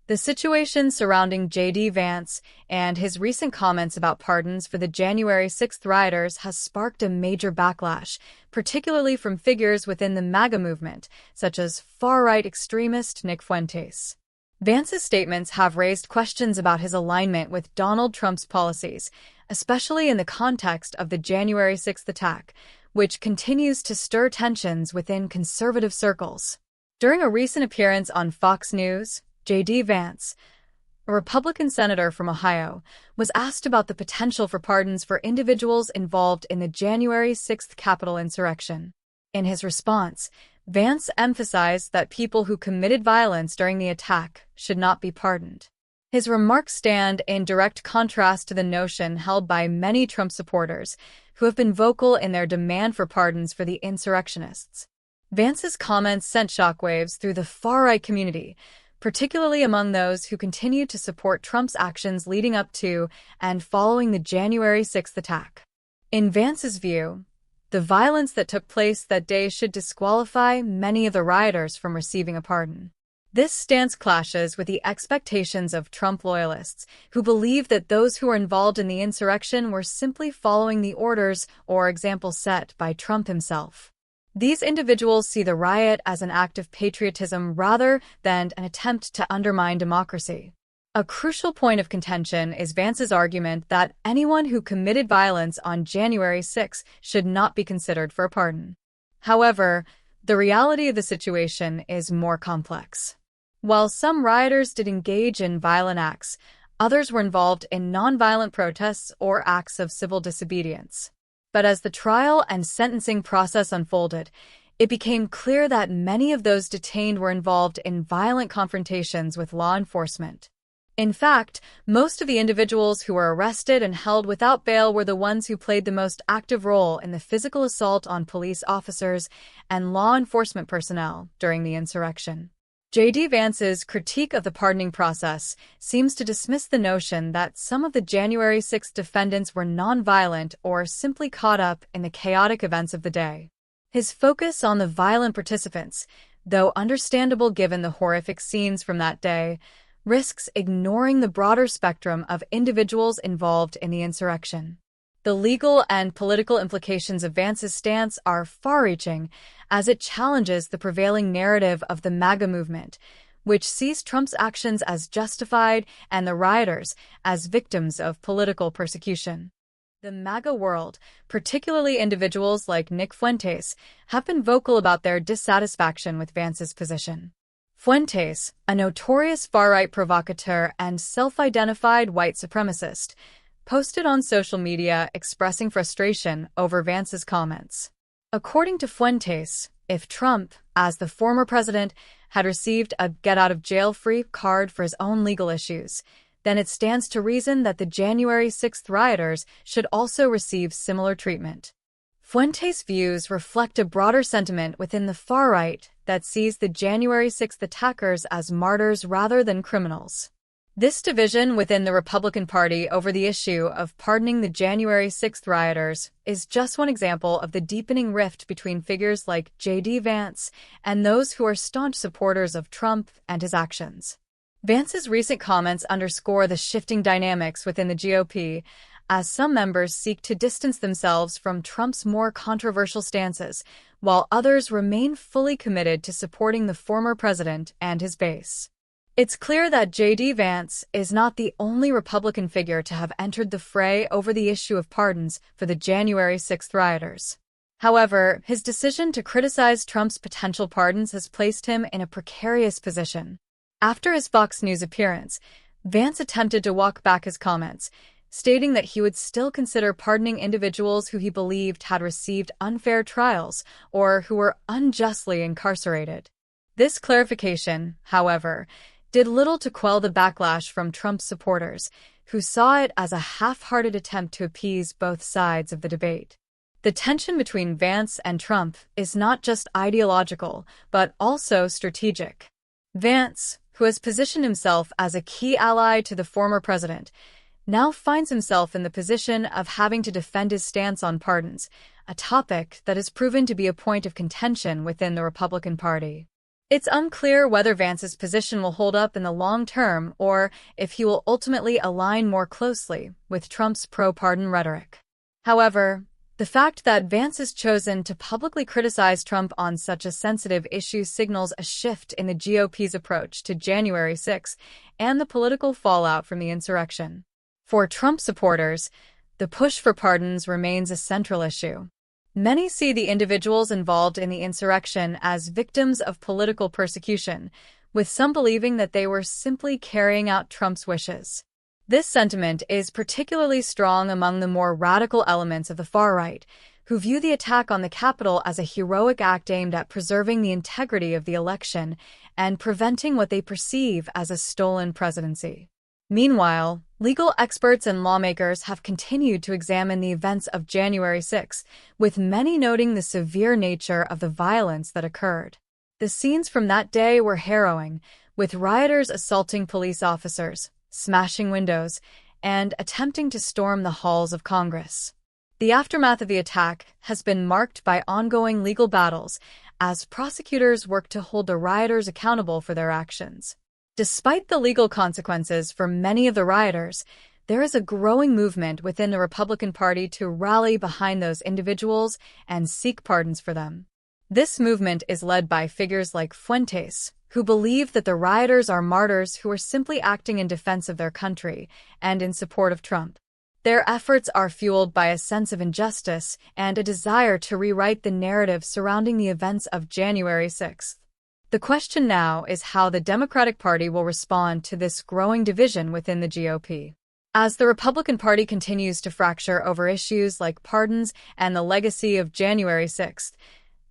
The situation surrounding JD Vance and his recent comments about pardons for the January 6th rioters has sparked a major backlash, particularly from figures within the MAGA movement, such as far-right extremist Nick Fuentes. Vance's statements have raised questions about his alignment with Donald Trump's policies, especially in the context of the January 6th attack, which continues to stir tensions within conservative circles. During a recent appearance on Fox News, JD Vance, a Republican senator from Ohio, was asked about the potential for pardons for individuals involved in the January 6th Capitol insurrection. In his response, Vance emphasized that people who committed violence during the attack should not be pardoned. His remarks stand in direct contrast to the notion held by many Trump supporters, who have been vocal in their demand for pardons for the insurrectionists. Vance's comments sent shockwaves through the far-right community, particularly among those who continue to support Trump's actions leading up to and following the January 6th attack. In Vance's view, the violence that took place that day should disqualify many of the rioters from receiving a pardon. This stance clashes with the expectations of Trump loyalists, who believe that those who were involved in the insurrection were simply following the orders or example set by Trump himself. These individuals see the riot as an act of patriotism rather than an attempt to undermine democracy. A crucial point of contention is Vance's argument that anyone who committed violence on January 6 should not be considered for a pardon. However, the reality of the situation is more complex. While some rioters did engage in violent acts, others were involved in nonviolent protests or acts of civil disobedience. But as the trial and sentencing process unfolded, it became clear that many of those detained were involved in violent confrontations with law enforcement. In fact, most of the individuals who were arrested and held without bail were the ones who played the most active role in the physical assault on police officers and law enforcement personnel during the insurrection. JD Vance's critique of the pardoning process seems to dismiss the notion that some of the January 6 defendants were nonviolent or simply caught up in the chaotic events of the day. His focus on the violent participants, though understandable given the horrific scenes from that day, risks ignoring the broader spectrum of individuals involved in the insurrection. The legal and political implications of Vance's stance are far-reaching, as it challenges the prevailing narrative of the MAGA movement, which sees Trump's actions as justified and the rioters as victims of political persecution. The MAGA world, particularly individuals like Nick Fuentes, have been vocal about their dissatisfaction with Vance's position. Fuentes, a notorious far-right provocateur and self-identified white supremacist, posted on social media expressing frustration over Vance's comments. According to Fuentes, if Trump, as the former president, had received a get-out-of-jail-free card for his own legal issues, then it stands to reason that the January 6th rioters should also receive similar treatment. Fuentes' views reflect a broader sentiment within the far-right that sees the January 6th attackers as martyrs rather than criminals. This division within the Republican Party over the issue of pardoning the January 6th rioters is just one example of the deepening rift between figures like JD Vance and those who are staunch supporters of Trump and his actions. Vance's recent comments underscore the shifting dynamics within the GOP, as some members seek to distance themselves from Trump's more controversial stances, while others remain fully committed to supporting the former president and his base. It's clear that JD Vance is not the only Republican figure to have entered the fray over the issue of pardons for the January 6th rioters. However, his decision to criticize Trump's potential pardons has placed him in a precarious position. After his Fox News appearance, Vance attempted to walk back his comments, stating that he would still consider pardoning individuals who he believed had received unfair trials or who were unjustly incarcerated. This clarification, however, did little to quell the backlash from Trump's supporters, who saw it as a half-hearted attempt to appease both sides of the debate. The tension between Vance and Trump is not just ideological, but also strategic. Vance, who has positioned himself as a key ally to the former president, now finds himself in the position of having to defend his stance on pardons, a topic that has proven to be a point of contention within the Republican Party. It's unclear whether Vance's position will hold up in the long term or if he will ultimately align more closely with Trump's pro-pardon rhetoric. However, the fact that Vance has chosen to publicly criticize Trump on such a sensitive issue signals a shift in the GOP's approach to January 6 and the political fallout from the insurrection. For Trump supporters, the push for pardons remains a central issue. Many see the individuals involved in the insurrection as victims of political persecution, with some believing that they were simply carrying out Trump's wishes. This sentiment is particularly strong among the more radical elements of the far right, who view the attack on the Capitol as a heroic act aimed at preserving the integrity of the election and preventing what they perceive as a stolen presidency. Meanwhile, legal experts and lawmakers have continued to examine the events of January 6, with many noting the severe nature of the violence that occurred. The scenes from that day were harrowing, with rioters assaulting police officers, smashing windows, and attempting to storm the halls of Congress. The aftermath of the attack has been marked by ongoing legal battles as prosecutors work to hold the rioters accountable for their actions. Despite the legal consequences for many of the rioters, there is a growing movement within the Republican Party to rally behind those individuals and seek pardons for them. This movement is led by figures like Fuentes, who believe that the rioters are martyrs who are simply acting in defense of their country and in support of Trump. Their efforts are fueled by a sense of injustice and a desire to rewrite the narrative surrounding the events of January 6. The question now is how the Democratic Party will respond to this growing division within the GOP. As the Republican Party continues to fracture over issues like pardons and the legacy of January 6,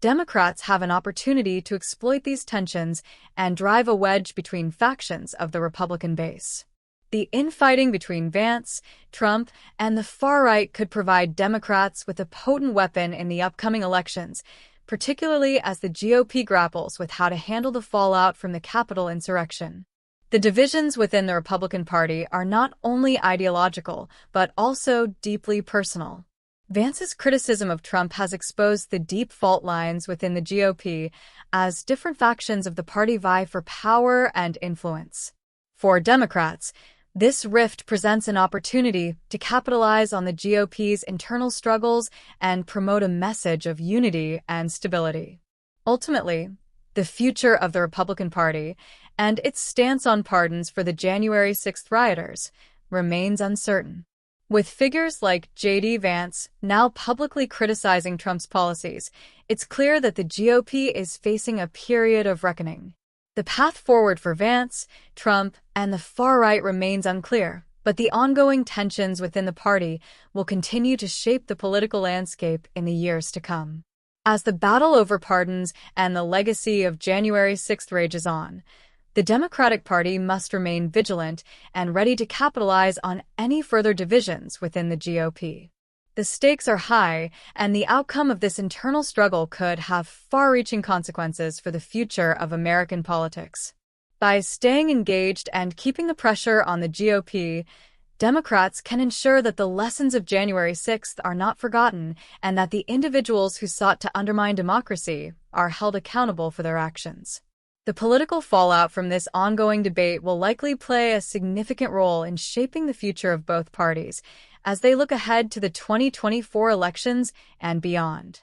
Democrats have an opportunity to exploit these tensions and drive a wedge between factions of the Republican base. The infighting between Vance, Trump, and the far right could provide Democrats with a potent weapon in the upcoming elections, particularly as the GOP grapples with how to handle the fallout from the Capitol insurrection. The divisions within the Republican Party are not only ideological, but also deeply personal. Vance's criticism of Trump has exposed the deep fault lines within the GOP as different factions of the party vie for power and influence. For Democrats, this rift presents an opportunity to capitalize on the GOP's internal struggles and promote a message of unity and stability. Ultimately, the future of the Republican Party and its stance on pardons for the January 6 rioters remains uncertain. With figures like JD Vance now publicly criticizing Trump's policies, it's clear that the GOP is facing a period of reckoning. The path forward for Vance, Trump, and the far right remains unclear, but the ongoing tensions within the party will continue to shape the political landscape in the years to come. As the battle over pardons and the legacy of January 6 rages on, the Democratic Party must remain vigilant and ready to capitalize on any further divisions within the GOP. The stakes are high, and the outcome of this internal struggle could have far-reaching consequences for the future of American politics. By staying engaged and keeping the pressure on the GOP, Democrats can ensure that the lessons of January 6 are not forgotten and that the individuals who sought to undermine democracy are held accountable for their actions. The political fallout from this ongoing debate will likely play a significant role in shaping the future of both parties as they look ahead to the 2024 elections and beyond.